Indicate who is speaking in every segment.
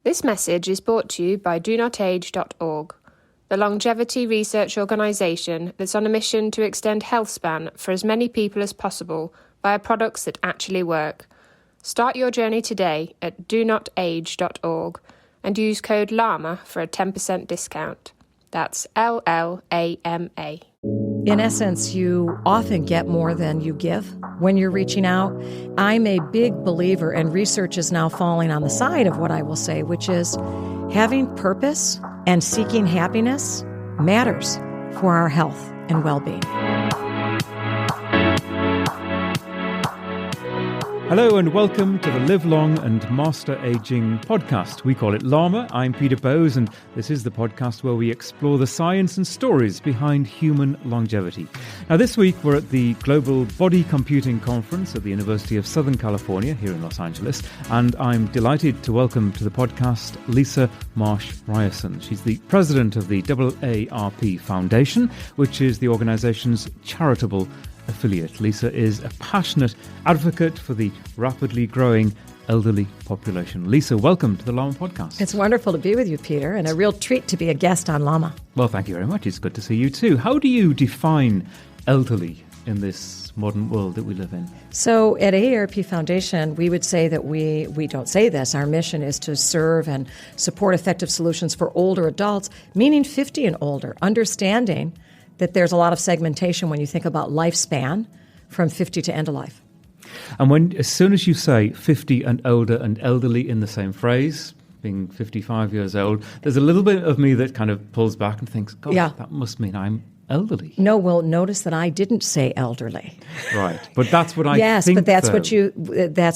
Speaker 1: This message is brought to you by DoNotAge.org, the longevity research organisation that's on a mission to extend HealthSpan for as many people as possible via products that actually work. Start your journey today at DoNotAge.org and use code LLAMA for a 10% discount. That's LLAMA.
Speaker 2: In essence, you often get more than you give when you're reaching out. I'm a big believer, and research is now falling on the side of what I will say, which is having purpose and seeking happiness matters for our health and well-being.
Speaker 3: Hello and welcome to the Live Long and Master Aging podcast. We call it LLAMA. I'm Peter Bowes, and this is the podcast where we explore the science and stories behind human longevity. Now, this week we're at the Global Body Computing Conference at the University of Southern California here in Los Angeles, and I'm delighted to welcome to the podcast Lisa Marsh Ryerson. She's the president of the LLARP Foundation, which is the organization's charitable affiliate. Lisa is a passionate advocate for the rapidly growing elderly population. Lisa, welcome to the LLAMA podcast.
Speaker 2: It's wonderful to be with you, Peter, and a real treat to be a guest on LLAMA.
Speaker 3: Well, thank you very much. It's good to see you too. How do you define elderly in this modern world that we live in?
Speaker 2: So at AARP Foundation, we would say that we don't say this. Our mission is to serve and support effective solutions for older adults, meaning 50 and older, understanding that there's a lot of segmentation when you think about lifespan from 50 to end of life.
Speaker 3: And as soon as you say 50 and older and elderly in the same phrase, being 55 years old, there's a little bit of me that kind of pulls back and thinks, God, that must mean I'm elderly.
Speaker 2: No, well, notice that I didn't say elderly.
Speaker 3: Right, but that's what I think.
Speaker 2: Yes, but that's
Speaker 3: though.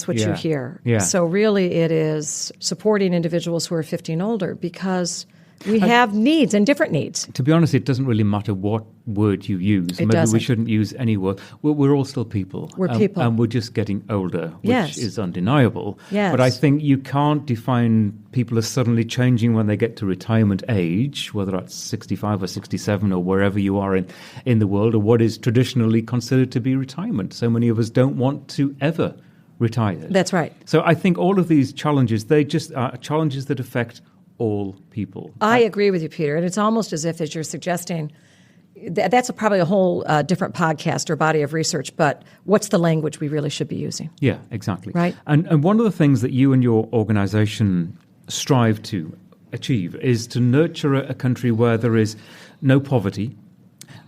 Speaker 2: what you hear.
Speaker 3: Yeah.
Speaker 2: So really it is supporting individuals who are 50 and older because we have needs and different needs.
Speaker 3: To be honest, it doesn't really matter what word you use. Maybe we shouldn't use any word. We're all still people.
Speaker 2: We're people.
Speaker 3: And we're just getting older, which is undeniable.
Speaker 2: Yes.
Speaker 3: But I think you can't define people as suddenly changing when they get to retirement age, whether that's 65 or 67 or wherever you are in the world, or what is traditionally considered to be retirement. So many of us don't want to ever retire.
Speaker 2: That's right.
Speaker 3: So I think all of these challenges, they just are challenges that affect all people.
Speaker 2: I agree with you, Peter. And it's almost as if, as you're suggesting, that's probably a whole different podcast or body of research, but what's the language we really should be using?
Speaker 3: Yeah, exactly.
Speaker 2: Right.
Speaker 3: And one of the things that you and your organization strive to achieve is to nurture a country where there is no poverty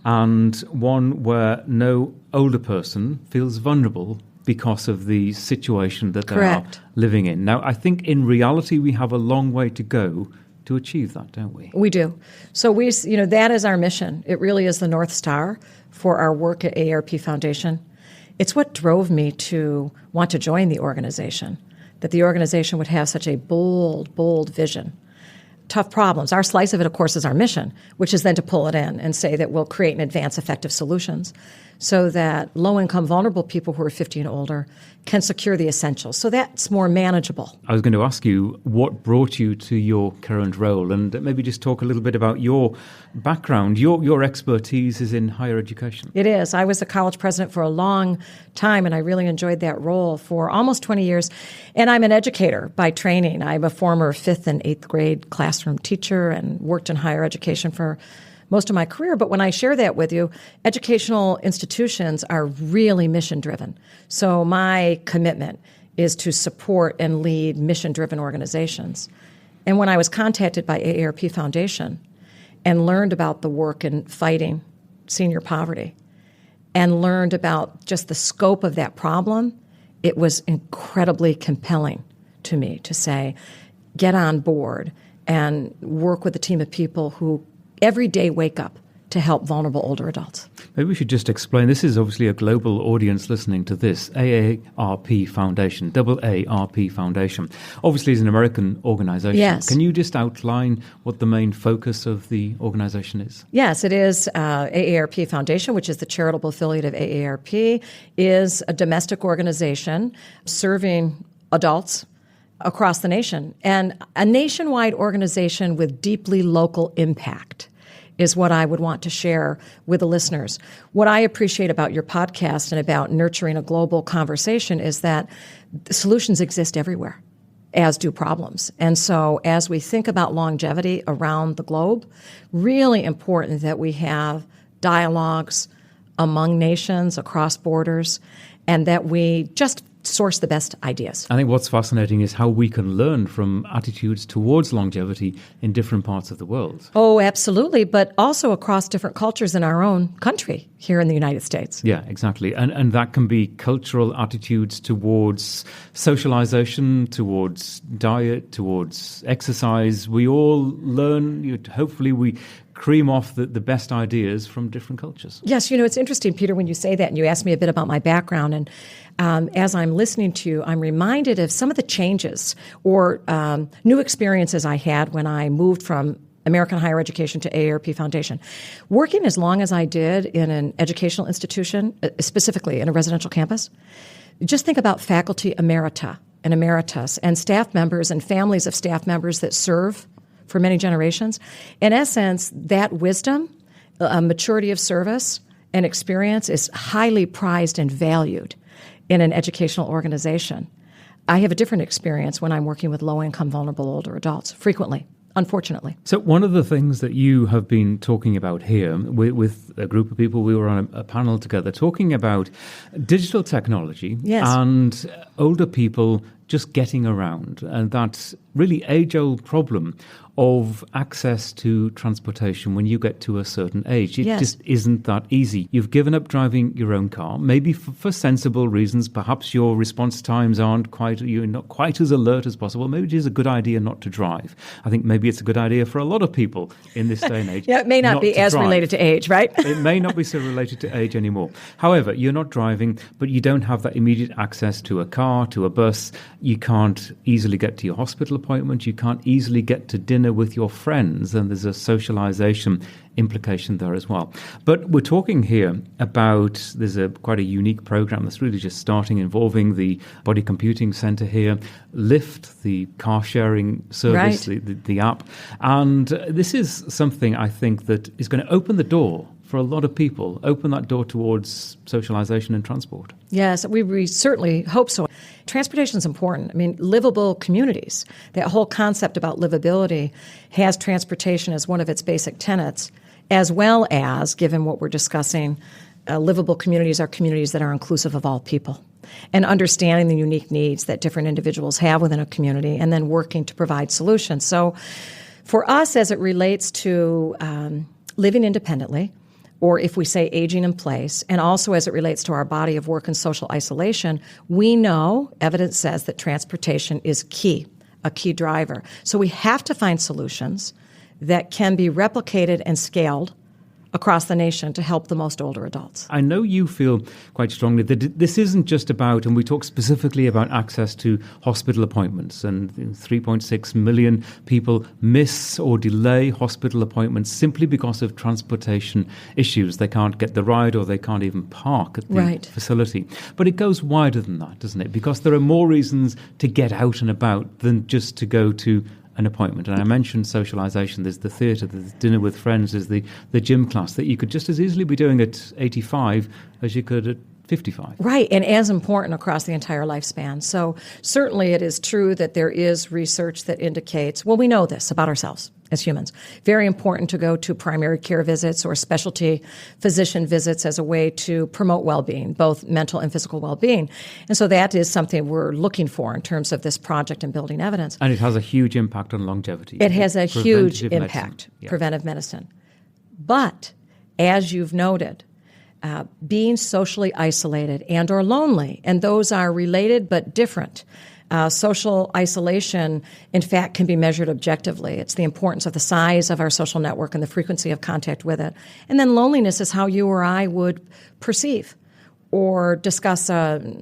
Speaker 3: and one where no older person feels vulnerable because of the situation that they are living in. Now, I think in reality we have a long way to go to achieve that, don't we?
Speaker 2: We do. So that is our mission. It really is the North Star for our work at AARP Foundation. It's what drove me to want to join the organization, that the organization would have such a bold vision. Tough problems. Our slice of it, of course, is our mission, which is then to pull it in and say that we'll create and advance effective solutions so that low-income, vulnerable people who are 50 and older can secure the essentials. So that's more manageable.
Speaker 3: I was going to ask you what brought you to your current role, and maybe just talk a little bit about your background. Your expertise is in higher education.
Speaker 2: It is. I was a college president for a long time, and I really enjoyed that role for almost 20 years. And I'm an educator by training. I'm a former 5th and 8th grade classroom teacher and worked in higher education for most of my career. But when I share that with you, educational institutions are really mission-driven. So my commitment is to support and lead mission-driven organizations. And when I was contacted by AARP Foundation and learned about the work in fighting senior poverty and learned about just the scope of that problem, it was incredibly compelling to me to say, get on board and work with a team of people who every day wake up to help vulnerable older adults.
Speaker 3: Maybe we should just explain, this is obviously a global audience listening to this, AARP Foundation, LLARP Foundation. Obviously it's an American organization.
Speaker 2: Yes.
Speaker 3: Can you just outline what the main focus of the organization is?
Speaker 2: Yes, it is AARP Foundation, which is the charitable affiliate of AARP, is a domestic organization serving adults across the nation, and a nationwide organization with deeply local impact is what I would want to share with the listeners. What I appreciate about your podcast and about nurturing a global conversation is that the solutions exist everywhere. as do problems. And so as we think about longevity around the globe, really important that we have dialogues among nations, across borders, and that we just source the best ideas.
Speaker 3: I think what's fascinating is how we can learn from attitudes towards longevity in different parts of the world.
Speaker 2: Oh, absolutely, but also across different cultures in our own country here in the United States.
Speaker 3: Yeah, exactly. And that can be cultural attitudes towards socialization, towards diet, towards exercise. We all learn, hopefully we cream off the best ideas from different cultures.
Speaker 2: Yes, it's interesting, Peter, when you say that and you ask me a bit about my background. And as I'm listening to you, I'm reminded of some of the changes or new experiences I had when I moved from American Higher Education to AARP Foundation. Working as long as I did in an educational institution, specifically in a residential campus, just think about faculty emerita and emeritus and staff members and families of staff members that serve for many generations. In essence, that wisdom, maturity of service, and experience is highly prized and valued in an educational organization. I have a different experience when I'm working with low-income, vulnerable older adults, frequently, unfortunately.
Speaker 3: So one of the things that you have been talking about here with a group of people, we were on a panel together talking about digital technology and older people just getting around, and that really age-old problem of access to transportation when you get to a certain age. It just isn't that easy. You've given up driving your own car, maybe for sensible reasons. Perhaps your response times you're not quite as alert as possible. Maybe it is a good idea not to drive. I think maybe it's a good idea for a lot of people in this day and age.
Speaker 2: It may not be as related to age, right?
Speaker 3: It may not be so related to age anymore. However, you're not driving, but you don't have that immediate access to a car, to a bus. You can't easily get to your hospital appointment. You can't easily get to dinner with your friends, and there's a socialization implication there as well. But we're talking here about, there's quite a unique program that's really just starting, involving the Body Computing Center here, Lyft, the car sharing service, the app. And this is something I think that is going to open the door for a lot of people, open that door towards socialization and transport.
Speaker 2: Yes, we certainly hope so. Transportation is important. I mean, livable communities, that whole concept about livability has transportation as one of its basic tenets, as well as, given what we're discussing, livable communities are communities that are inclusive of all people, and understanding the unique needs that different individuals have within a community, and then working to provide solutions. So for us, as it relates to living independently, or if we say aging in place, and also as it relates to our body of work and social isolation, we know, evidence says, that transportation is key, a key driver. So we have to find solutions that can be replicated and scaled across the nation to help the most older adults.
Speaker 3: I know you feel quite strongly that this isn't just about, and we talk specifically about access to hospital appointments, and 3.6 million people miss or delay hospital appointments simply because of transportation issues. They can't get the ride, or they can't even park at the facility. But it goes wider than that, doesn't it? Because there are more reasons to get out and about than just to go to an appointment. And I mentioned socialization. There's the theatre, there's dinner with friends, there's the gym class that you could just as easily be doing at 85 as you could at 55.
Speaker 2: Right, and as important across the entire lifespan. So certainly it is true that there is research that indicates, well, we know this about ourselves as humans. Very important to go to primary care visits or specialty physician visits as a way to promote well-being, both mental and physical well-being. And so that is something we're looking for in terms of this project and building evidence.
Speaker 3: And it has a huge impact on longevity.
Speaker 2: It has a huge impact, preventive medicine. But as you've noted, being socially isolated and or lonely, and those are related but different. Social isolation, in fact, can be measured objectively. It's the importance of the size of our social network and the frequency of contact with it. And then loneliness is how you or I would perceive or discuss,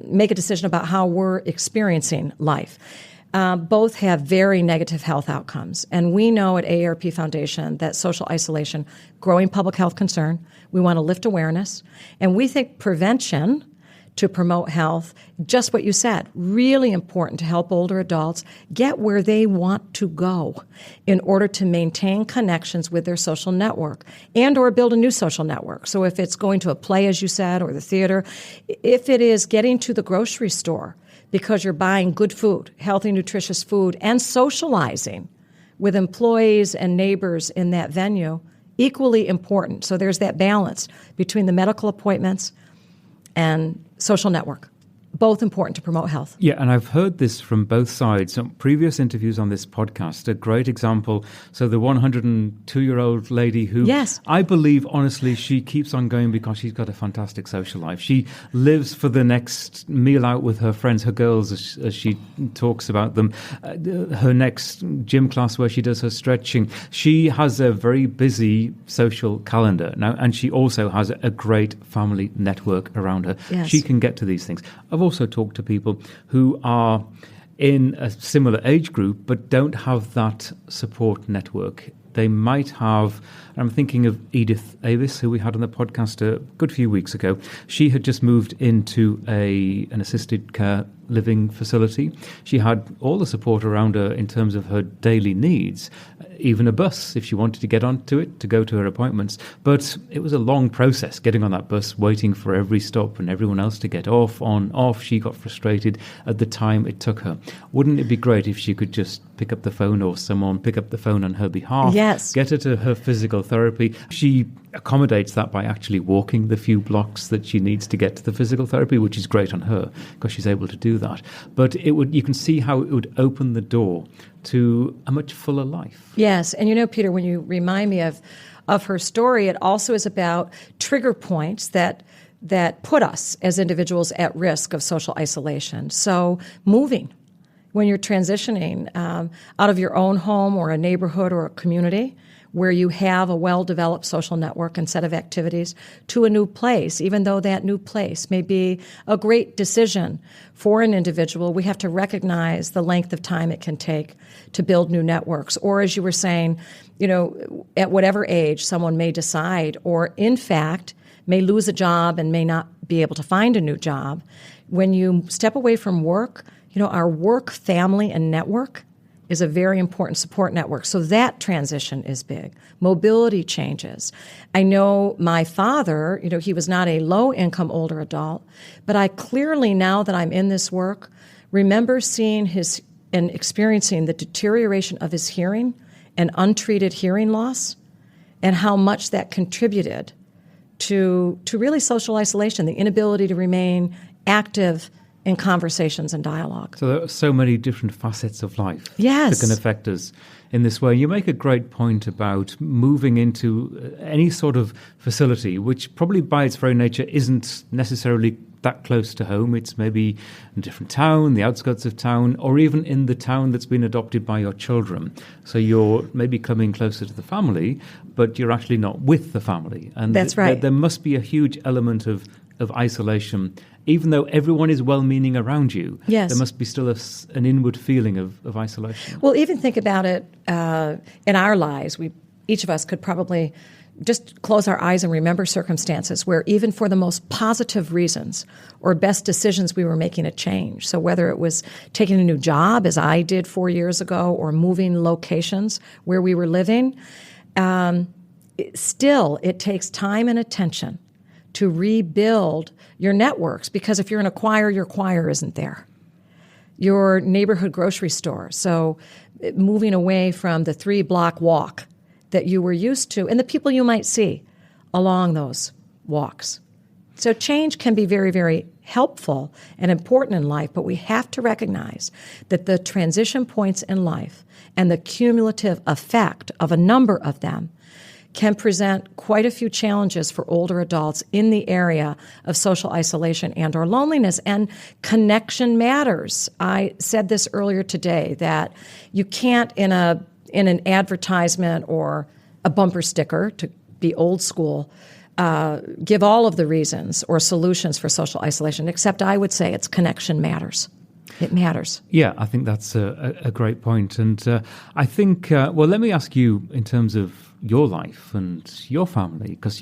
Speaker 2: make a decision about how we're experiencing life. Both have very negative health outcomes. And we know at AARP Foundation that social isolation, growing public health concern, we want to lift awareness. And we think prevention to promote health, just what you said, really important to help older adults get where they want to go in order to maintain connections with their social network and or build a new social network. So if it's going to a play, as you said, or the theater, if it is getting to the grocery store, because you're buying good food, healthy, nutritious food, and socializing with employees and neighbors in that venue, equally important. So there's that balance between the medical appointments and social network. Both important to promote health.
Speaker 3: Yeah, and I've heard this from both sides. So previous interviews on this podcast, a great example. So the 102-year-old lady who,
Speaker 2: yes,
Speaker 3: I believe, honestly, she keeps on going because she's got a fantastic social life. She lives for the next meal out with her friends, her girls, as she talks about them, her next gym class where she does her stretching. She has a very busy social calendar now, and she also has a great family network around her.
Speaker 2: Yes.
Speaker 3: She can get to these things. I've also talked to people who are in a similar age group but don't have that support network. They might have, I'm thinking of Edith Avis, who we had on the podcast a good few weeks ago. She had just moved into an assisted care living facility. She had all the support around her in terms of her daily needs, even a bus if she wanted to get onto it to go to her appointments. But it was a long process getting on that bus, waiting for every stop and everyone else to get off, on, off. She got frustrated at the time it took her. Wouldn't it be great if she could just pick up the phone or someone pick up the phone on her behalf?
Speaker 2: Yes.
Speaker 3: Get her to her physical therapy. She accommodates that by actually walking the few blocks that she needs to get to the physical therapy, which is great on her because she's able to do that. But you can see how it would open the door to a much fuller life.
Speaker 2: Yes, and Peter, when you remind me of her story, it also is about trigger points that put us as individuals at risk of social isolation. So moving, when you're transitioning out of your own home or a neighborhood or a community where you have a well-developed social network and set of activities to a new place, even though that new place may be a great decision for an individual, we have to recognize the length of time it can take to build new networks. Or as you were saying, at whatever age someone may decide or in fact may lose a job and may not be able to find a new job. When you step away from work, our work, family, and network is a very important support network. So that transition is big. Mobility changes. I know my father, he was not a low-income older adult, but I clearly, now that I'm in this work, remember seeing his and experiencing the deterioration of his hearing and untreated hearing loss and how much that contributed to really social isolation, the inability to remain active in conversations and dialogue.
Speaker 3: So there are so many different facets of life
Speaker 2: yes.
Speaker 3: that can affect us in this way. You make a great point about moving into any sort of facility, which probably by its very nature isn't necessarily that close to home. It's maybe in a different town, the outskirts of town, or even in the town that's been adopted by your children. So you're maybe coming closer to the family, but you're actually not with the family. And
Speaker 2: that's right.
Speaker 3: There must be a huge element of isolation. Even though everyone is well-meaning around you,
Speaker 2: yes.
Speaker 3: there must be still an inward feeling of isolation.
Speaker 2: Well, even think about it in our lives. Each of us could probably just close our eyes and remember circumstances where even for the most positive reasons or best decisions we were making a change. So whether it was taking a new job, as I did 4 years ago, or moving locations where we were living, still it takes time and attention to rebuild your networks, because if you're in a choir, your choir isn't there. Your neighborhood grocery store. So moving away from the 3-block walk that you were used to and the people you might see along those walks. So change can be very, very helpful and important in life, but we have to recognize that the transition points in life and the cumulative effect of a number of them can present quite a few challenges for older adults in the area of social isolation and or loneliness. And connection matters. I said this earlier today, that you can't in an advertisement or a bumper sticker, to be old school, give all of the reasons or solutions for social isolation, except I would say it's connection matters. It matters.
Speaker 3: Yeah, I think that's a great point. And I think, let me ask you in terms of your life and your family, because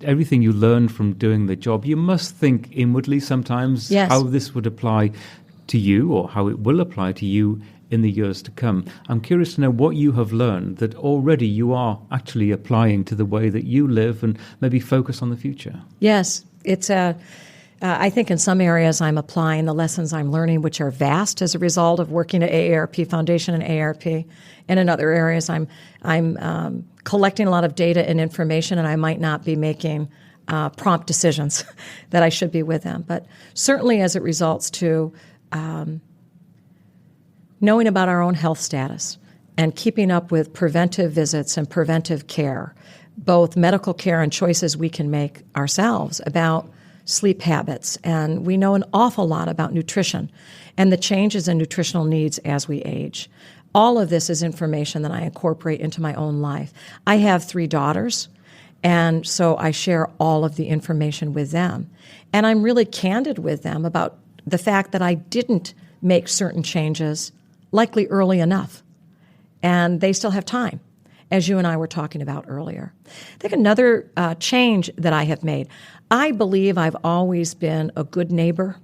Speaker 3: everything you learn from doing the job, you must think inwardly sometimes
Speaker 2: yes.
Speaker 3: how this would apply to you or how it will apply to you in the years to come. I'm curious to know what you have learned that already you are actually applying to the way that you live and maybe focus on the future.
Speaker 2: Yes, it's I think in some areas I'm applying the lessons I'm learning, which are vast as a result of working at AARP Foundation and AARP. And in other areas, I'm collecting a lot of data and information, and I might not be making prompt decisions that I should be with them. But certainly as it results to knowing about our own health status and keeping up with preventive visits and preventive care, both medical care and choices we can make ourselves about sleep habits. And we know an awful lot about nutrition and the changes in nutritional needs as we age. All of this is information that I incorporate into my own life. I have 3 daughters, and so I share all of the information with them. And I'm really candid with them about the fact that I didn't make certain changes likely early enough, and they still have time, as you and I were talking about earlier. I think another change that I have made, I believe I've always been a good neighbor,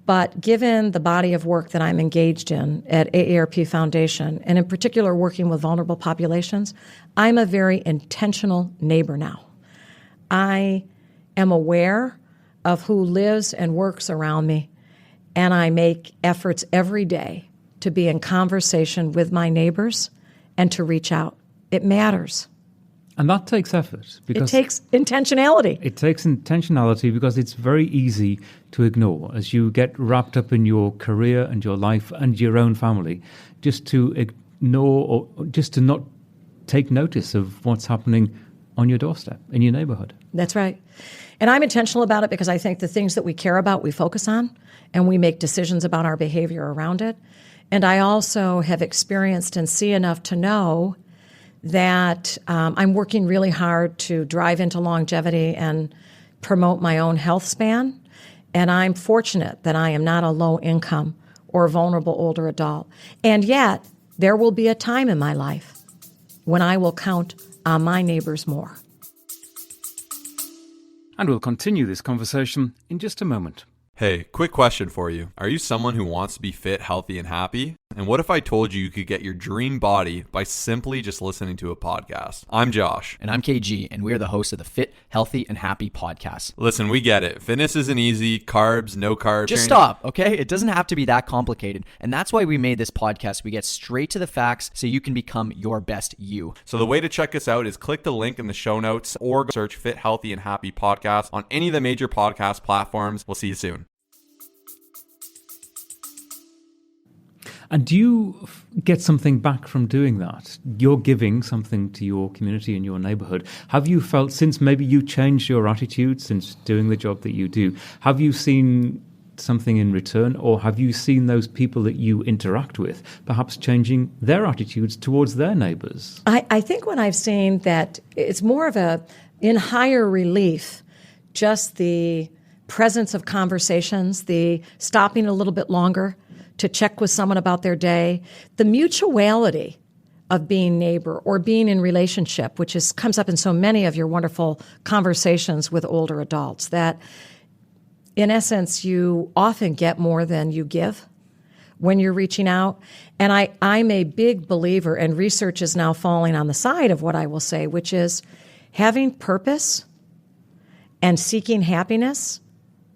Speaker 2: but given the body of work that I'm engaged in at AARP Foundation, and in particular working with vulnerable populations, I'm a very intentional neighbor now. I am aware of who lives and works around me, and I make efforts every day to be in conversation with my neighbors and to reach out. It matters.
Speaker 3: And that takes effort.
Speaker 2: It takes intentionality.
Speaker 3: It takes intentionality because it's very easy to ignore as you get wrapped up in your career and your life and your own family, just to ignore or just to not take notice of what's happening on your doorstep, in your neighborhood.
Speaker 2: That's right. And I'm intentional about it because I think the things that we care about, we focus on, and we make decisions about our behavior around it. And I also have experienced and see enough to know that I'm working really hard to drive into longevity and promote my own health span. And I'm fortunate that I am not a low-income or vulnerable older adult. And yet, there will be a time in my life when I will count on my neighbors more.
Speaker 3: And we'll continue this conversation in just a moment.
Speaker 4: Hey, quick question for you. Are you someone who wants to be fit, healthy, and happy? And what if I told you you could get your dream body by simply just listening to a podcast? I'm Josh.
Speaker 5: And I'm KG, and we are the hosts of the Fit, Healthy, and Happy podcast.
Speaker 4: Listen, we get it. Fitness isn't easy. Carbs, no carbs.
Speaker 5: Just stop, okay? It doesn't have to be that complicated. And that's why we made this podcast. We get straight to the facts so you can become your best you.
Speaker 4: So the way to check us out is click the link in the show notes or search Fit, Healthy, and Happy podcast on any of the major podcast platforms. We'll see you soon.
Speaker 3: And do you get something back from doing that? You're giving something to your community and your neighborhood. Have you felt, since maybe you changed your attitude since doing the job that you do, have you seen something in return, or have you seen those people that you interact with perhaps changing their attitudes towards their neighbors?
Speaker 2: I think what I've seen that it's more of in higher relief, just the presence of conversations, the stopping a little bit longer to check with someone about their day, the mutuality of being neighbor or being in relationship, which comes up in so many of your wonderful conversations with older adults, that in essence, you often get more than you give when you're reaching out. And I'm a big believer, and research is now falling on the side of what I will say, which is having purpose and seeking happiness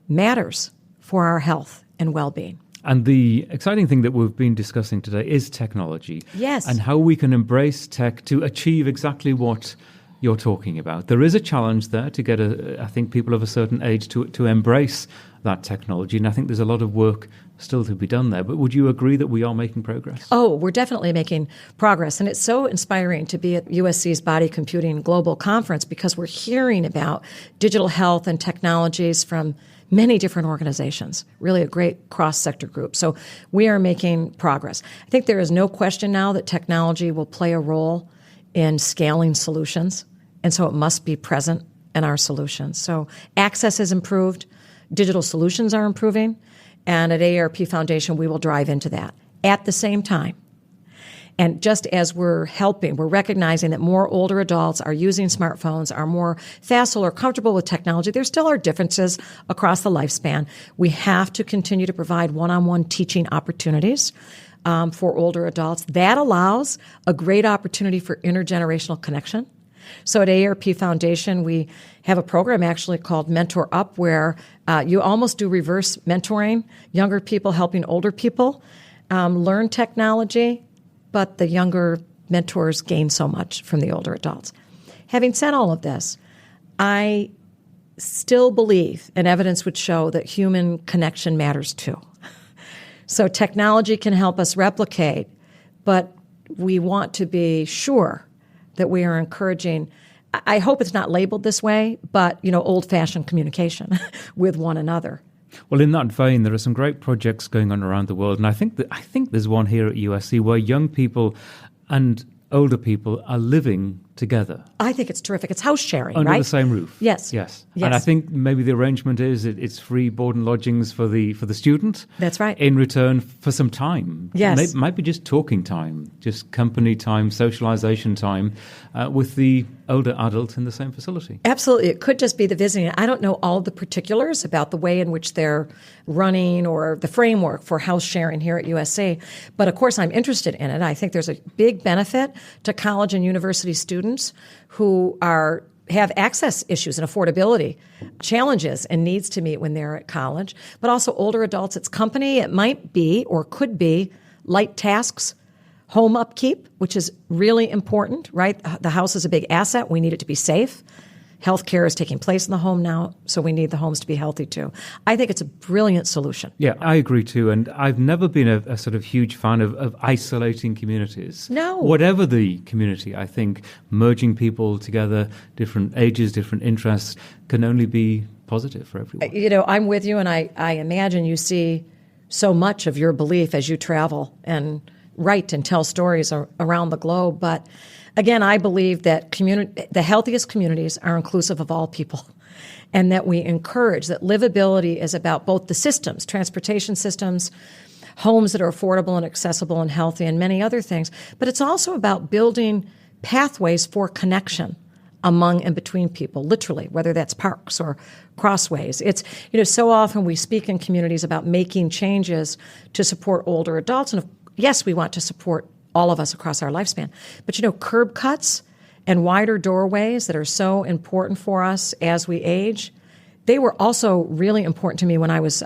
Speaker 2: matters for our health and well-being.
Speaker 3: And the exciting thing that we've been discussing today is technology.
Speaker 2: Yes.
Speaker 3: And how we can embrace tech to achieve exactly what you're talking about. There is a challenge there to get, I think, people of a certain age to embrace that technology. And I think there's a lot of work still to be done there. But would you agree that we are making progress?
Speaker 2: Oh, we're definitely making progress. And it's so inspiring to be at USC's Body Computing Global Conference because we're hearing about digital health and technologies from many different organizations, really a great cross-sector group. So we are making progress. I think there is no question now that technology will play a role in scaling solutions, and so it must be present in our solutions. So access has improved, digital solutions are improving, and at AARP Foundation we will drive into that. At the same time, and just as we're recognizing that more older adults are using smartphones, are more facile or comfortable with technology. There still are differences across the lifespan. We have to continue to provide one-on-one teaching opportunities for older adults. That allows a great opportunity for intergenerational connection So at AARP Foundation, we have a program actually called Mentor Up, where you almost do reverse mentoring, younger people helping older people learn technology, but the younger mentors gain so much from the older adults. Having said all of this, I still believe, and evidence would show, that human connection matters too. So technology can help us replicate, but we want to be sure that we are encouraging, I hope it's not labeled this way, but, old-fashioned communication with one another.
Speaker 3: Well, in that vein, there are some great projects going on around the world, and I think there's one here at USC where young people and older people are living together.
Speaker 2: I think it's terrific. It's house sharing,
Speaker 3: under
Speaker 2: right?
Speaker 3: the same roof.
Speaker 2: Yes.
Speaker 3: And I think maybe the arrangement is it's free board and lodgings for the student.
Speaker 2: That's right.
Speaker 3: In return for some time.
Speaker 2: Yes.
Speaker 3: Might be just talking time, just company time, socialization time with the older adult in the same facility.
Speaker 2: Absolutely. It could just be the visiting. I don't know all the particulars about the way in which they're running or the framework for house sharing here at USC, but of course I'm interested in it. I think there's a big benefit to college and university students who have access issues and affordability challenges and needs to meet when they're at college, but also older adults. It's company. It might be or could be light tasks, home upkeep, which is really important, right? The house is a big asset. We need it to be safe. Healthcare is taking place in the home now, so we need the homes to be healthy too. I think it's a brilliant solution.
Speaker 3: Yeah, I agree too. And I've never been a sort of huge fan of isolating communities.
Speaker 2: No.
Speaker 3: Whatever the community, I think merging people together, different ages, different interests, can only be positive for everyone.
Speaker 2: I'm with you, and I imagine you see so much of your belief as you travel and write and tell stories around the globe. But again, I believe that the healthiest communities are inclusive of all people, and that we encourage that livability is about both the systems, transportation systems, homes that are affordable and accessible and healthy, and many other things. But it's also about building pathways for connection among and between people, literally, whether that's parks or crossways. It's, so often we speak in communities about making changes to support older adults, and yes, we want to support all of us across our lifespan. But, curb cuts and wider doorways that are so important for us as we age, they were also really important to me when I was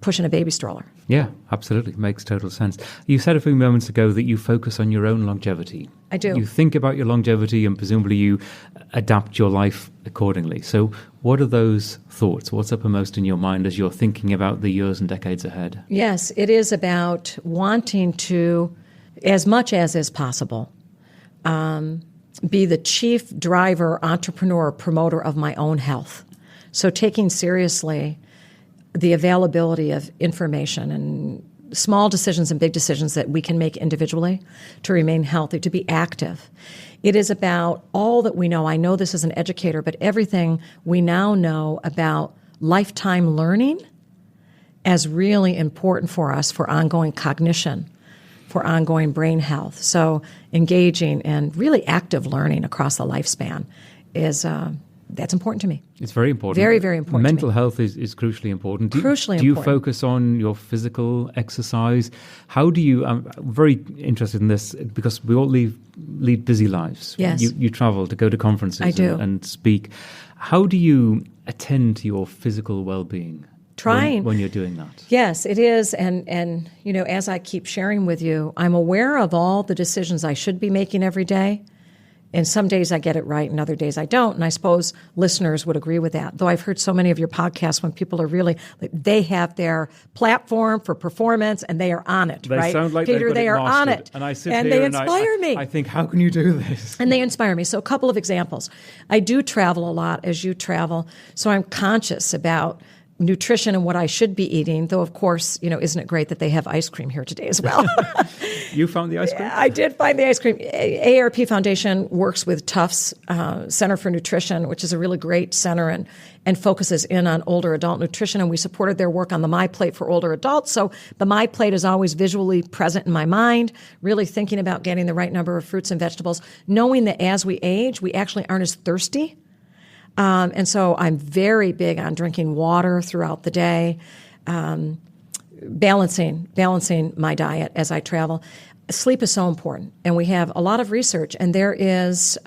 Speaker 2: pushing a baby stroller.
Speaker 3: Yeah, absolutely. Makes total sense. You said a few moments ago that you focus on your own longevity.
Speaker 2: I do.
Speaker 3: You think about your longevity and presumably you adapt your life accordingly. So what are those thoughts? What's uppermost in your mind as you're thinking about the years and decades ahead?
Speaker 2: Yes, it is about wanting to, as much as is possible, be the chief driver, entrepreneur, promoter of my own health. So taking seriously the availability of information and small decisions and big decisions that we can make individually to remain healthy, to be active. It is about all that we know. I know this as an educator, but everything we now know about lifetime learning as really important for us for ongoing cognition, for ongoing brain health. So engaging in really active learning across the lifespan is that's important to me.
Speaker 3: It's very important.
Speaker 2: Very, very important.
Speaker 3: Mental health is crucially important. Do you focus on your physical exercise? How do you? I'm very interested in this because we all lead busy lives.
Speaker 2: Yes.
Speaker 3: You travel to go to conferences
Speaker 2: I do.
Speaker 3: And speak. How do you attend to your physical well-being?
Speaker 2: Trying.
Speaker 3: When you're doing that.
Speaker 2: Yes, it is. And as I keep sharing with you, I'm aware of all the decisions I should be making every day. And some days I get it right and other days I don't. And I suppose listeners would agree with that. Though I've heard so many of your podcasts when people are really, they have their platform for performance and they are on it,
Speaker 3: they
Speaker 2: right?
Speaker 3: Sound like
Speaker 2: Peter,
Speaker 3: they
Speaker 2: are
Speaker 3: mastered.
Speaker 2: On it.
Speaker 3: And I sit
Speaker 2: and
Speaker 3: here
Speaker 2: they inspire me.
Speaker 3: I think, how can you do this?
Speaker 2: And they inspire me. So a couple of examples. I do travel a lot as you travel. So I'm conscious about nutrition and what I should be eating, though, of course, isn't it great that they have ice cream here today as well?
Speaker 3: You found the ice cream?
Speaker 2: I did find the ice cream. AARP Foundation works with Tufts Center for Nutrition, which is a really great center and focuses in on older adult nutrition, and we supported their work on the My Plate for older adults. So the My Plate is always visually present in my mind, really thinking about getting the right number of fruits and vegetables, knowing that as we age, we actually aren't as thirsty. And so I'm very big on drinking water throughout the day, balancing my diet as I travel. Sleep is so important, and we have a lot of research, and there is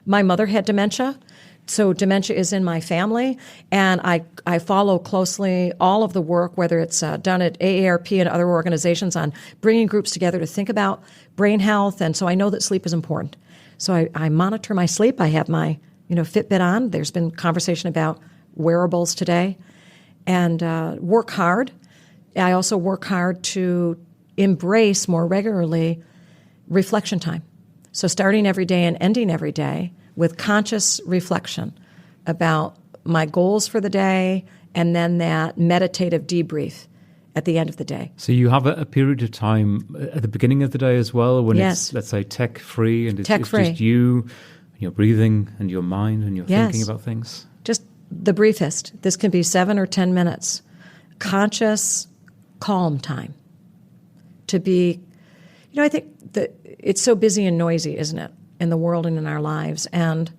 Speaker 2: My mother had dementia, so dementia is in my family, and I follow closely all of the work, whether it's done at AARP and other organizations on bringing groups together to think about brain health, and so I know that sleep is important. So I monitor my sleep. I have my Fitbit on. There's been conversation about wearables today, and work hard. I also work hard to embrace more regularly reflection time. So starting every day and ending every day with conscious reflection about my goals for the day and then that meditative debrief at the end of the day.
Speaker 3: So you have a period of time at the beginning of the day as well when
Speaker 2: Yes.
Speaker 3: it's, let's say, tech-free and it's
Speaker 2: Tech-free.
Speaker 3: just you, and your breathing and your mind and you're
Speaker 2: Yes.
Speaker 3: thinking about things?
Speaker 2: Just the briefest. This can be 7 or 10 minutes. Conscious, calm time. To be, I think that it's so busy and noisy, isn't it, in the world and in our lives. And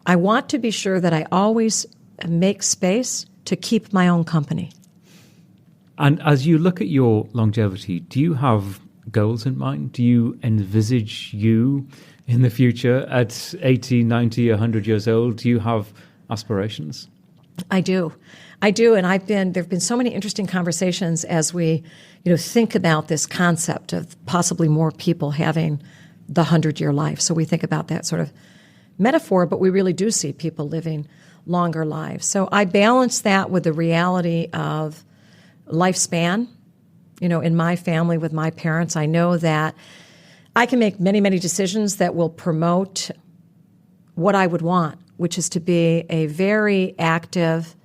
Speaker 2: I want to be sure that I always make space to keep my own company.
Speaker 3: And as you look at your longevity, do you have goals in mind? Do you envisage you in the future at 80, 90, 100 years old? Do you have aspirations?
Speaker 2: I do. And there have been so many interesting conversations as we, think about this concept of possibly more people having the 100-year life. So we think about that sort of metaphor, but we really do see people living longer lives. So I balance that with the reality of lifespan. In my family with my parents, I know that I can make many, many decisions that will promote what I would want, which is to be a very active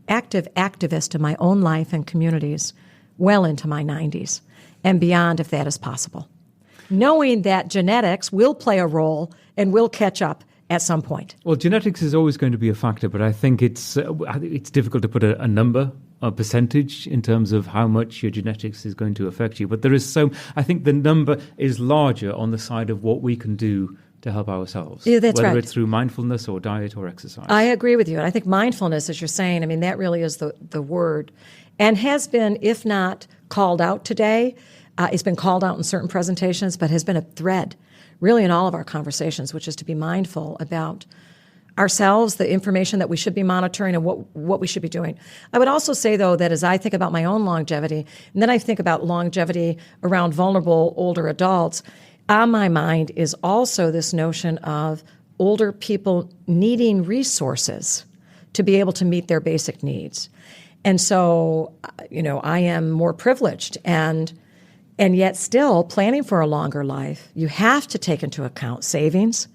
Speaker 2: activist in my own life and communities well into my 90s and beyond if that is possible. Knowing that genetics will play a role and will catch up at some point.
Speaker 3: Well, genetics is always going to be a factor, but I think it's difficult to put a number, a percentage in terms of how much your genetics is going to affect you. But I think the number is larger on the side of what we can do to help ourselves.
Speaker 2: Yeah, that's right.
Speaker 3: Whether it's through mindfulness or diet or exercise.
Speaker 2: I agree with you. And I think mindfulness, as you're saying, that really is the word. And has been, if not called out today, it's been called out in certain presentations, but has been a thread really in all of our conversations, which is to be mindful about ourselves, the information that we should be monitoring, and what we should be doing. I would also say, though, that as I think about my own longevity, and then I think about longevity around vulnerable older adults, on my mind is also this notion of older people needing resources to be able to meet their basic needs. And so, I am more privileged and yet still planning for a longer life. You have to take into account savings,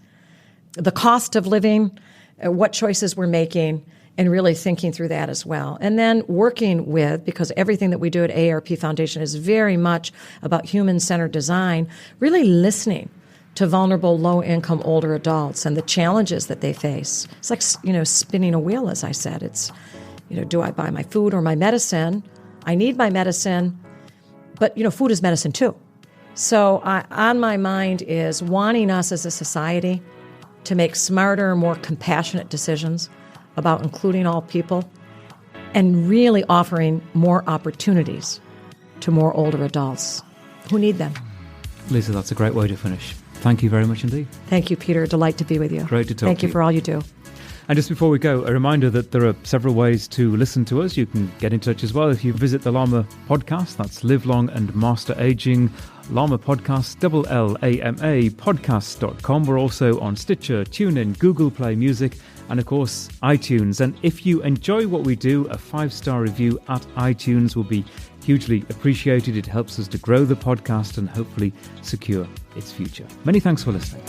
Speaker 2: the cost of living, what choices we're making, and really thinking through that as well. And then working with, because everything that we do at AARP Foundation is very much about human-centered design, really listening to vulnerable, low-income older adults and the challenges that they face. It's like, spinning a wheel, as I said. It's, do I buy my food or my medicine? I need my medicine, but, food is medicine too. So on my mind is wanting us as a society to make smarter, more compassionate decisions about including all people and really offering more opportunities to more older adults who need them.
Speaker 3: Lisa, that's a great way to finish. Thank you very much indeed.
Speaker 2: Thank you, Peter. Delight to be with you.
Speaker 3: Great to talk
Speaker 2: Thank
Speaker 3: to
Speaker 2: you for all you do.
Speaker 3: And just before we go, a reminder that there are several ways to listen to us. You can get in touch as well if you visit the LLAMA podcast. That's Live Long and Master Aging. LLAMA Podcast, LLAMA podcast.com. We're also on Stitcher, TuneIn, Google Play Music, and of course, iTunes. And if you enjoy what we do, a 5-star review at iTunes will be hugely appreciated. It helps us to grow the podcast and hopefully secure its future. Many thanks for listening.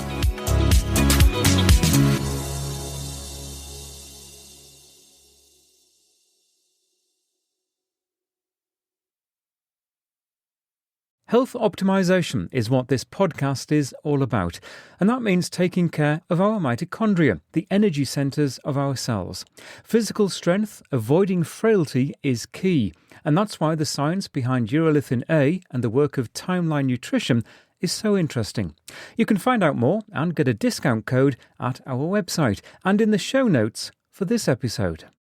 Speaker 3: Health optimization is what this podcast is all about, and that means taking care of our mitochondria, the energy centers of our cells. Physical strength, avoiding frailty is key, and that's why the science behind urolithin A and the work of Timeline Nutrition is so interesting. You can find out more and get a discount code at our website and in the show notes for this episode.